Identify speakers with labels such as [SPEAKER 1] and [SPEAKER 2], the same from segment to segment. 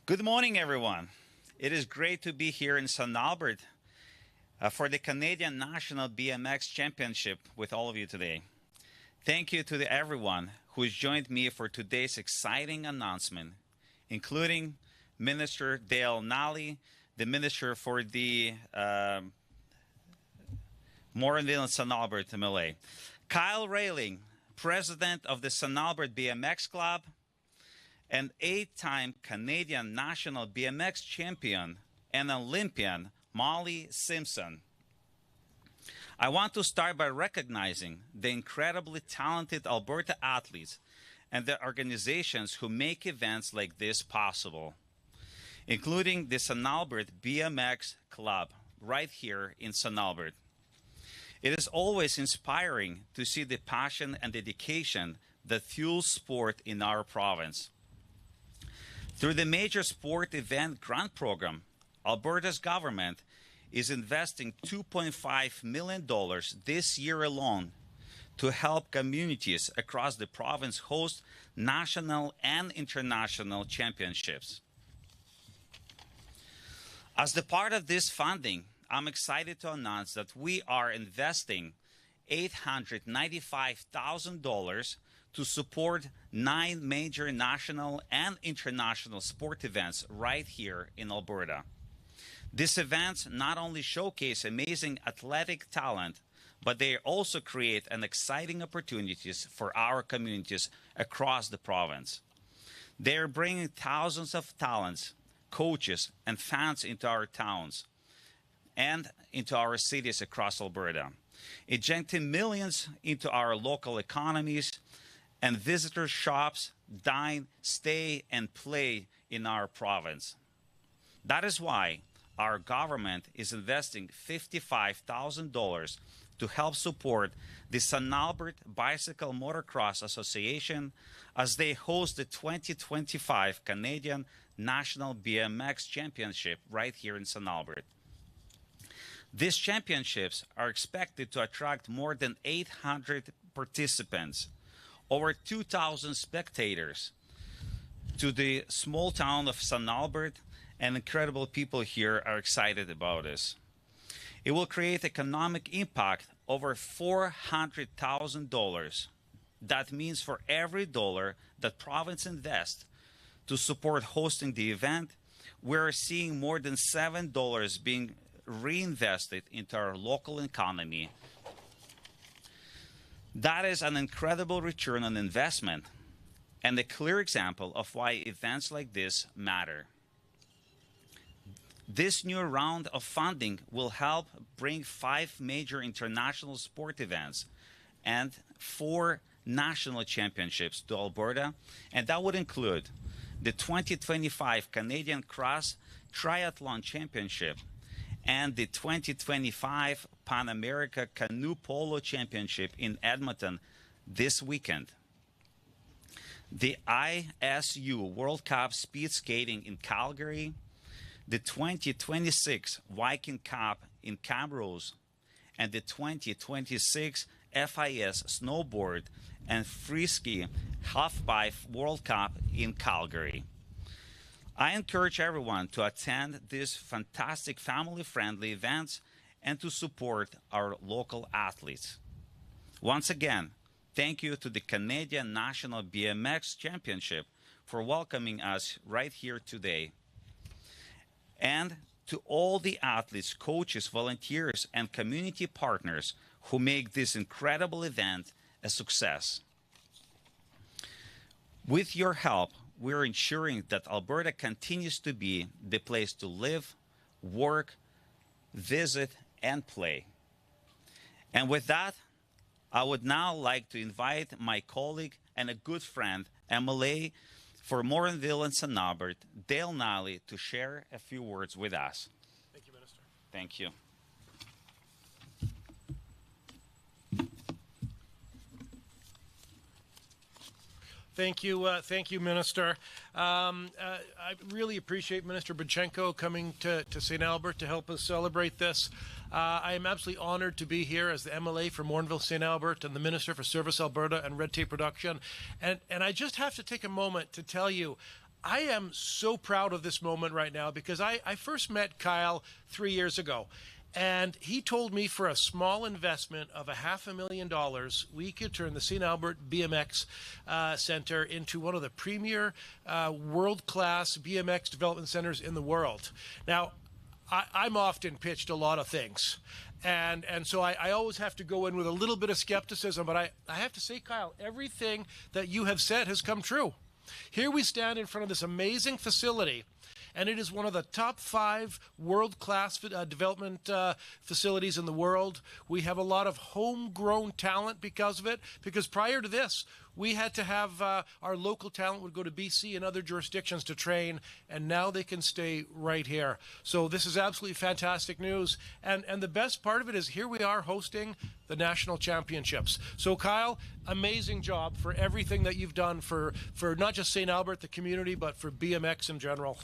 [SPEAKER 1] Good morning, everyone. It is great to be here in St. Albert for the Canadian National BMX Championship with all of you today. Thank you to everyone who has joined me for today's exciting announcement, including Minister Dale Nally, the Minister for the Morinville and St. Albert MLA, Kyle Railing, President of the St. Albert BMX Club, and 8-time Canadian National BMX Champion and Olympian Molly Simpson. I want to start by recognizing the incredibly talented Alberta athletes and the organizations who make events like this possible, including the St. Albert BMX Club right here in St. Albert. It is always inspiring to see the passion and dedication that fuels sport in our province. Through the Major Sport Event Grant Program, Alberta's government is investing $2.5 million this year alone to help communities across the province host national and international championships. As the part of this funding, I'm excited to announce that we are investing $895,000 to support 9 major national and international sport events right here in Alberta. These events not only showcase amazing athletic talent, but they also create an exciting opportunities for our communities across the province. They are bringing thousands of talents, coaches, and fans into our towns and into our cities across Alberta, injecting millions into our local economies, and visitors shops, dine, stay, and play in our province. That is why our government is investing $55,000 to help support the St. Albert Bicycle Motocross Association as they host the 2025 Canadian National BMX Championship right here in St. Albert. These championships are expected to attract more than 800 participants, over 2,000 spectators to the small town of St. Albert, and incredible people here are excited about this. It will create economic impact over $400,000. That means for every dollar that province invests to support hosting the event, we're seeing more than $7 being reinvested into our local economy. That is an incredible return on investment and a clear example of why events like this matter. This new round of funding will help bring 5 major international sport events and 4 national championships to Alberta, and that would include the 2025 Canadian Cross Triathlon Championship and the 2025 Pan America Canoe Polo Championship in Edmonton this weekend. The ISU World Cup Speed Skating in Calgary, the 2026 Viking Cup in Camrose, and the 2026 FIS Snowboard and Freeski Halfpipe World Cup in Calgary. I encourage everyone to attend these fantastic family-friendly events and to support our local athletes. Once again, thank you to the Canadian National BMX Championship for welcoming us right here today. And to all the athletes, coaches, volunteers, and community partners who make this incredible event a success. With your help, we're ensuring that Alberta continues to be the place to live, work, visit, and play. And with that, I would now like to invite my colleague and a good friend, MLA for Morinville and St. Albert, Dale Nally, to share a few words with us.
[SPEAKER 2] Thank you, Minister.
[SPEAKER 1] Thank you.
[SPEAKER 2] Thank you, Minister. I really appreciate Minister Boitchenko coming to St. Albert to help us celebrate this. I am absolutely honored to be here as the MLA for Morinville, St. Albert, and the Minister for Service Alberta and Red Tape Reduction. And I just have to take a moment to tell you, I am so proud of this moment right now because I first met Kyle 3 years ago. And he told me for a small investment of $500,000, we could turn the St. Albert BMX Center into one of the premier world-class BMX development centers in the world. Now, I'm often pitched a lot of things. And so I always have to go in with a little bit of skepticism. But I have to say, Kyle, everything that you have said has come true. Here we stand in front of this amazing facility. And it is one of the top 5 world-class development facilities in the world. We have a lot of homegrown talent because of it. Because prior to this, we had to have our local talent would go to BC and other jurisdictions to train, and now they can stay right here. So this is absolutely fantastic news. And the best part of it is here we are hosting the national championships. So Kyle, amazing job for everything that you've done for not just St. Albert, the community, but for BMX in general.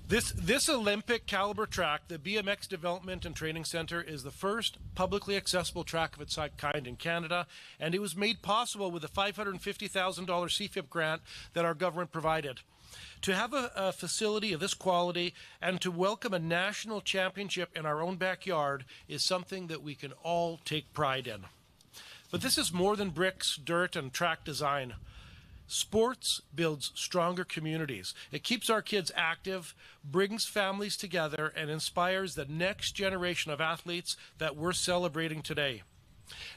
[SPEAKER 2] This Olympic caliber track, the BMX Development and Training Center, is the first publicly accessible track of its kind in Canada, and it was made possible with a $550,000 CFIP grant that our government provided. To have a facility of this quality and to welcome a national championship in our own backyard is something that we can all take pride in. But this is more than bricks, dirt, and track design. Sports builds stronger communities. It keeps our kids active, brings families together, and inspires the next generation of athletes that we're celebrating today.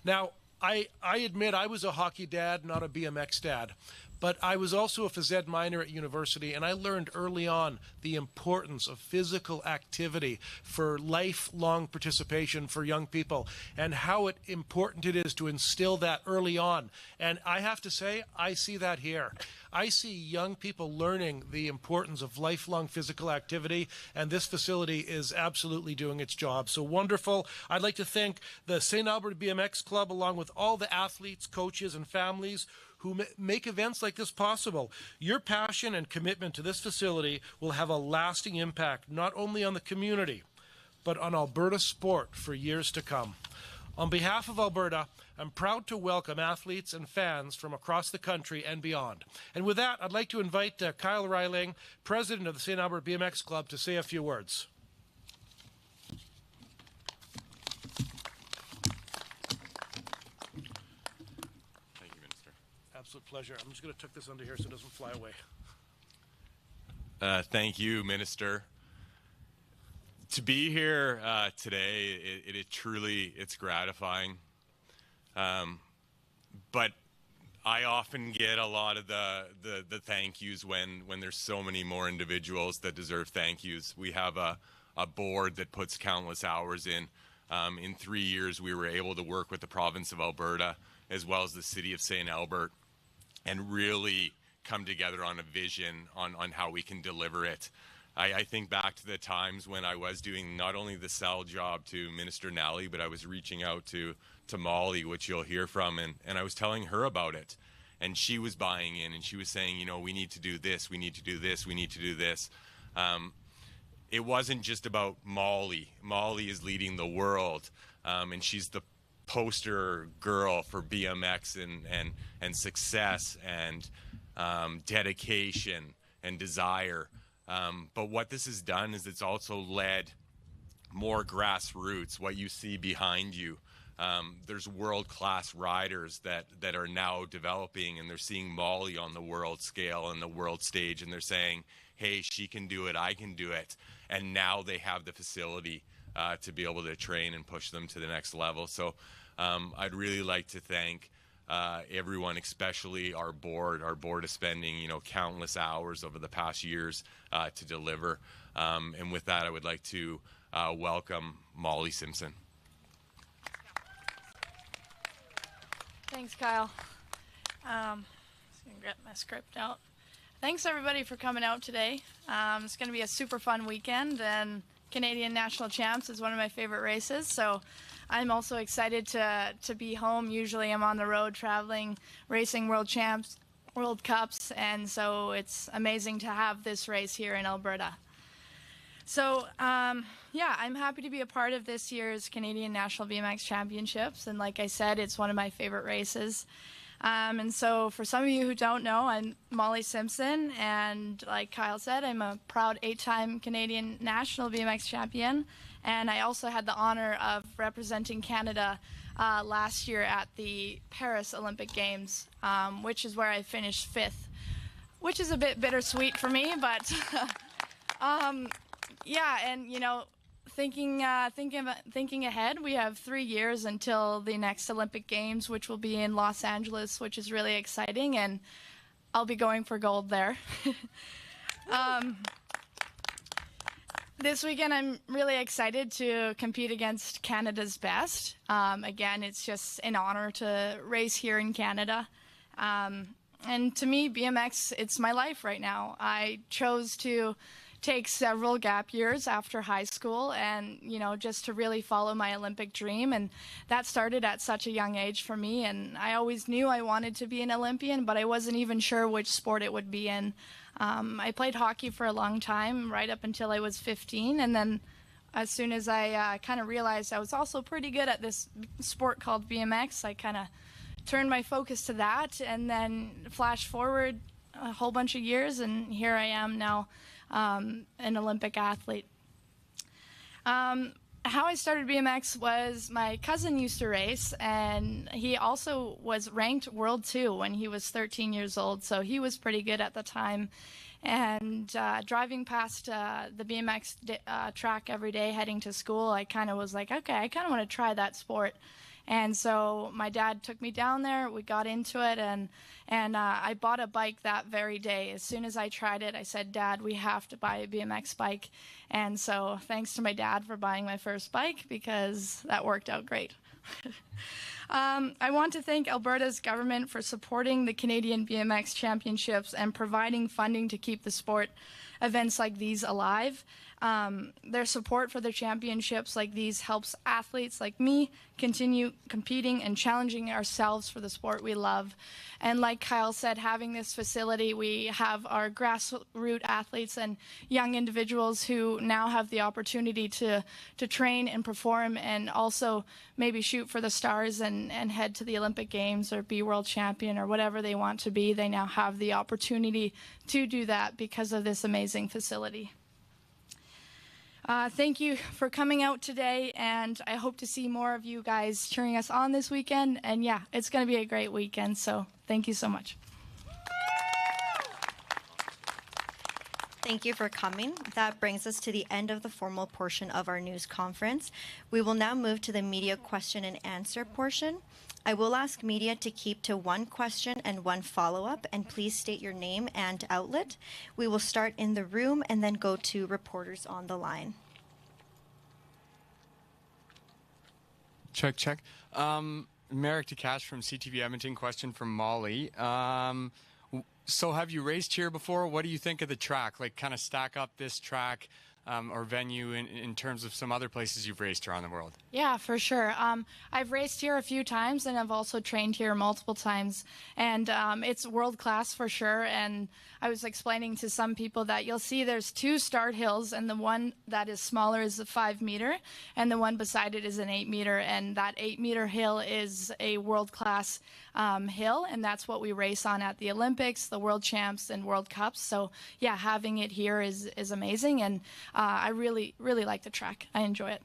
[SPEAKER 2] Now, I admit I was a hockey dad, not a BMX dad. But I was also a phys ed minor at university, and I learned early on the importance of physical activity for lifelong participation for young people and how important it is to instill that early on. And I have to say, I see that here. I see young people learning the importance of lifelong physical activity, and this facility is absolutely doing its job. So wonderful. I'd like to thank the St. Albert BMX Club, along with all the athletes, coaches, and families who make events like this possible. Your passion and commitment to this facility will have a lasting impact, not only on the community, but on Alberta sport for years to come. On behalf of Alberta, I'm proud to welcome athletes and fans from across the country and beyond. And with that, I'd like to invite Kyle Reiling, president of the St. Albert BMX Club, to say a few words. Absolute pleasure. I'm just going to tuck this under here so it doesn't fly away.
[SPEAKER 3] Thank you, Minister. To be here today, it truly, it's gratifying. But I often get a lot of the thank yous when there's so many more individuals that deserve thank yous. We have a board that puts countless hours in. In 3 years, we were able to work with the province of Alberta as well as the city of St. Albert and really come together on a vision on how we can deliver it. I think back to the times when I was doing not only the sell job to Minister Nally, but I was reaching out to Molly, which you'll hear from, and I was telling her about it. And she was buying in, and she was saying, you know, we need to do this, we need to do this, we need to do this. It wasn't just about Molly. Molly is leading the world, and she's the poster girl for BMX and success and dedication and desire. But what this has done is it's also led more grassroots, what you see behind you. There's world-class riders that are now developing, and they're seeing Molly on the world scale and the world stage, and they're saying, hey, she can do it, I can do it. And now they have the facility to be able to train and push them to the next level. So I'd really like to thank everyone, especially our board. Our board is spending, you know, countless hours over the past years to deliver. And with that, I would like to welcome Molly Simpson.
[SPEAKER 4] Thanks, Kyle. Just gonna get my script out. Thanks everybody for coming out today. It's gonna be a super fun weekend, and Canadian National Champs is one of my favorite races, so I'm also excited to be home. Usually I'm on the road traveling, racing world champs, World Cups, and so it's amazing to have this race here in Alberta. So yeah, I'm happy to be a part of this year's Canadian National BMX Championships, and like I said, it's one of my favorite races. And so for some of you who don't know, I'm Molly Simpson, and like Kyle said, I'm a proud 8-time Canadian national BMX champion, and I also had the honor of representing Canada last year at the Paris Olympic Games, which is where I finished 5th, which is a bit bittersweet for me, but yeah, and you know, thinking ahead, we have 3 years until the next Olympic Games, which will be in Los Angeles, which is really exciting, and I'll be going for gold there. This weekend, I'm really excited to compete against Canada's best. Again, it's just an honor to race here in Canada. And to me, BMX, it's my life right now. I chose to take several gap years after high school and, you know, just to really follow my Olympic dream. And that started at such a young age for me. And I always knew I wanted to be an Olympian, but I wasn't even sure which sport it would be in. I played hockey for a long time, right up until I was 15. And then as soon as I kind of realized I was also pretty good at this sport called BMX, I kind of turned my focus to that. And then flash forward a whole bunch of years, and here I am now, an Olympic athlete. How I started BMX was my cousin used to race, and he also was ranked World 2 when he was 13 years old, so he was pretty good at the time. And driving past the BMX track every day heading to school, I kind of was like, okay, I kind of want to try that sport. And so my dad took me down there, we got into it, and I bought a bike that very day. As soon as I tried it, I said, Dad, we have to buy a BMX bike. And so thanks to my dad for buying my first bike, because that worked out great. I want to thank Alberta's government for supporting the Canadian BMX Championships and providing funding to keep the sport events like these alive. Their support for the championships like these helps athletes like me continue competing and challenging ourselves for the sport we love. And like Kyle said, having this facility, we have our grassroots athletes and young individuals who now have the opportunity to train and perform, and also maybe shoot for the stars and head to the Olympic Games or be world champion or whatever they want to be. They now have the opportunity to do that because of this amazing facility. Thank you for coming out today, and I hope to see more of you guys cheering us on this weekend. And yeah, it's going to be a great weekend, so thank you so much.
[SPEAKER 5] Thank you for coming. That brings us to the end of the formal portion of our news conference. We will now move to the media question and answer portion. I will ask media to keep to one question and one follow-up, and please state your name and outlet. We will start in the room and then go to reporters on the line.
[SPEAKER 6] Check, check. Merrick DeCash from CTV Edmonton. Question from Molly. So have you raced here before? What do you think of the track? Like, kind of stack up this track or venue in terms of some other places you've raced around the world?
[SPEAKER 4] Yeah, for sure. I've raced here a few times, and I've also trained here multiple times. And it's world class for sure. And I was explaining to some people that you'll see there's 2 start hills, and the one that is smaller is the 5 meter, and the one beside it is an 8 meter. And that 8 meter hill is a world class hill, and that's what we race on at the Olympics, the World Champs, and World Cups. So yeah, having it here is amazing, and I really, really like the track. I enjoy it.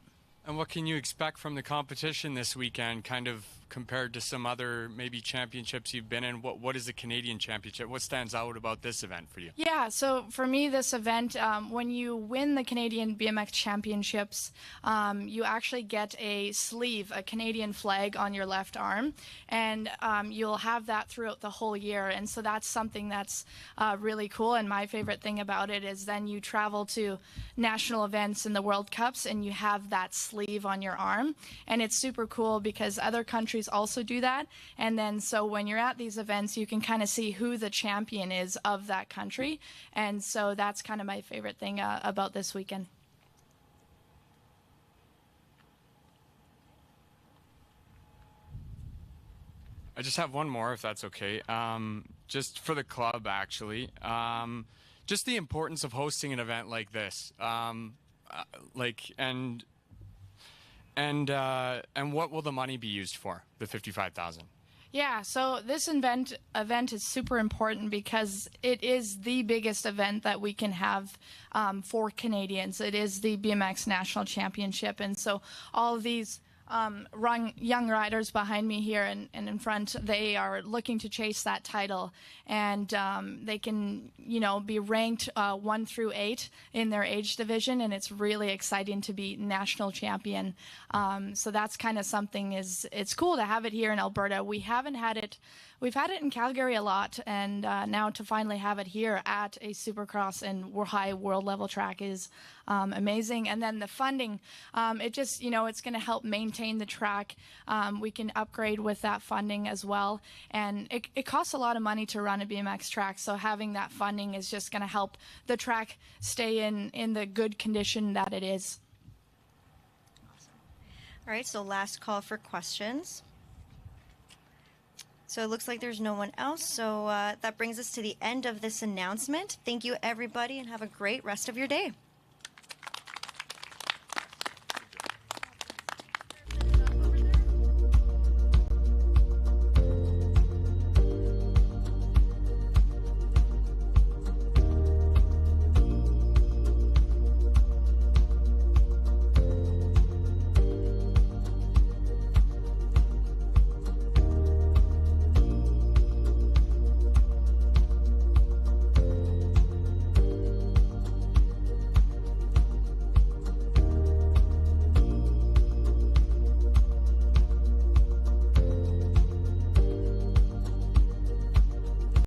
[SPEAKER 6] And what can you expect from the competition this weekend, kind of compared to some other maybe championships you've been in? What is the Canadian Championship? What stands out about this event for you?
[SPEAKER 4] Yeah, so for me, this event, when you win the Canadian BMX Championships, you actually get a sleeve, a Canadian flag on your left arm, and you'll have that throughout the whole year. And so that's something that's really cool. And my favorite thing about it is then you travel to national events and the World Cups, and you have that sleeve on your arm. And it's super cool because other countries also do that. And then so when you're at these events, you can kind of see who the champion is of that country. And so that's kind of my favorite thing about this weekend.
[SPEAKER 6] I just have one more, if that's okay. Just for the club, actually. Just the importance of hosting an event like this. And what will the money be used for, the $55,000?
[SPEAKER 4] Yeah, so this event is super important because it is the biggest event that we can have for Canadians. It is the BMX National Championship, and so all of these young riders behind me here and in front, they are looking to chase that title, and they can, be ranked 1 through 8 in their age division, and it's really exciting to be national champion. So that's kind of something it's cool to have it here in Alberta. We've had it in Calgary a lot, and now to finally have it here at a Supercross and high world level track is amazing. And then the funding, it just, it's going to help maintain the track. We can upgrade with that funding as well. And it costs a lot of money to run a BMX track, so having that funding is just going to help the track stay in the good condition that it is.
[SPEAKER 5] All right, so last call for questions. So it looks like there's no one else. So that brings us to the end of this announcement. Thank you, everybody, and have a great rest of your day.